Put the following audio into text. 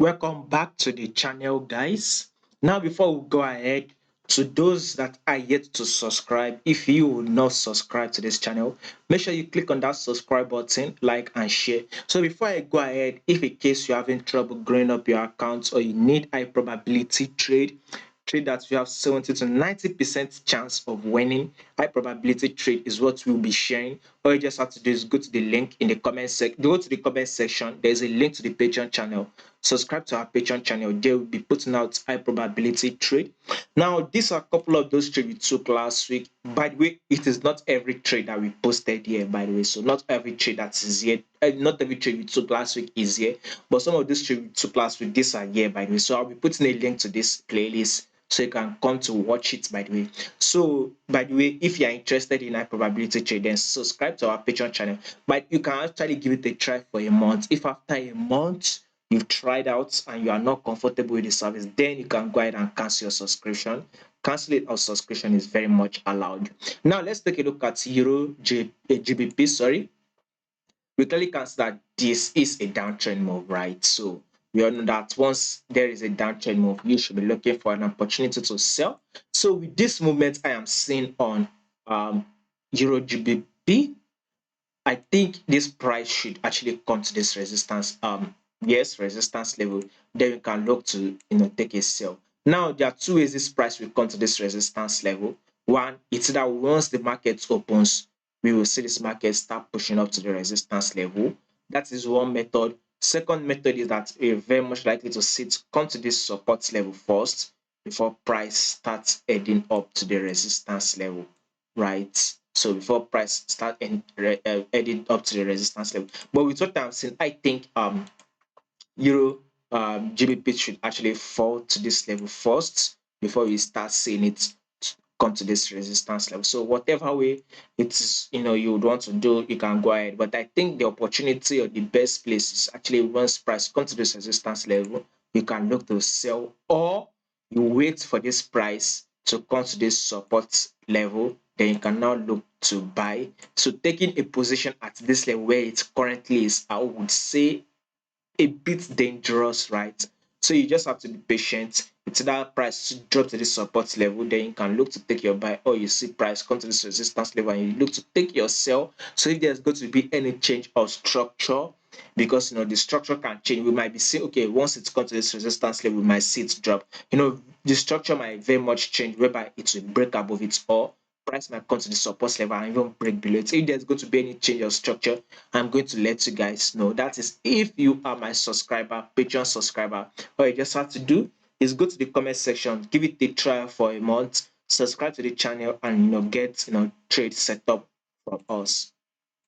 Welcome back to the channel, guys. Now, before we go ahead, to those that are yet to subscribe, if you will not subscribe to this channel, make sure you click on that subscribe button, like and share. So before I go ahead, if in case you're having trouble growing up your accounts or you need high probability trade that you have 70 to 90% chance of winning, high probability trade is what we'll be sharing. All you just have to do is go to the link in the comment section. Go to the comment section. There's a link to the Patreon channel. Subscribe to our Patreon channel. They will be putting out high probability trade. Now, these are a couple of those trades we took last week. By the way, it is not every trade that we posted here, by the way. So not every trade that is here, not every trade we took last week is here, but some of these trades we took last week, these are here, by the way. So I'll be putting a link to this playlist so you can come to watch it, by the way. So by the way, if you're interested in high probability trade, then subscribe to our Patreon channel. But you can actually give it a try for a month. If after a month you've tried out and you are not comfortable with the service, then you can go ahead and cancel your subscription. Canceling of subscription is very much allowed. Now let's take a look at GBP. Sorry, we clearly can see that this is a downtrend move, right? So we all know that once there is a downtrend move, you should be looking for an opportunity to sell. So with this movement I am seeing on EURGBP, I think this price should actually come to this resistance, resistance level. Then you can look to take a sell. Now there are two ways this price will come to this resistance level. One, it's that once the market opens, we will see this market start pushing up to the resistance level. That is one method. Second method is that we're very much likely to see it come to this support level first before price starts heading up to the resistance level, right? So before price start heading up to the resistance level. But with what I'm saying, I think Euro GBP should actually fall to this level first before we start seeing it come to this resistance level. So whatever way it's you would want to do, you can go ahead. But I think the opportunity or the best place is actually once price comes to this resistance level, you can look to sell, or you wait for this price to come to this support level, then you can now look to buy. So taking a position at this level where it currently is, I would say a bit dangerous, right? So you just have to be patient. It's that price to drop to this support level, then you can look to take your buy, or you see price come to this resistance level and you look to take your sell. So if there's going to be any change of structure, because the structure can change, we might be saying, okay, once it's come to this resistance level, we might see it drop. The structure might very much change, whereby it will break above it, or price might come to the support level and even break below it. If there's going to be any change of structure, I'm going to let you guys know. That is if you are my subscriber, Patreon subscriber. All you just have to do is go to the comment section, give it a try for a month, subscribe to the channel, and get trade set up from us.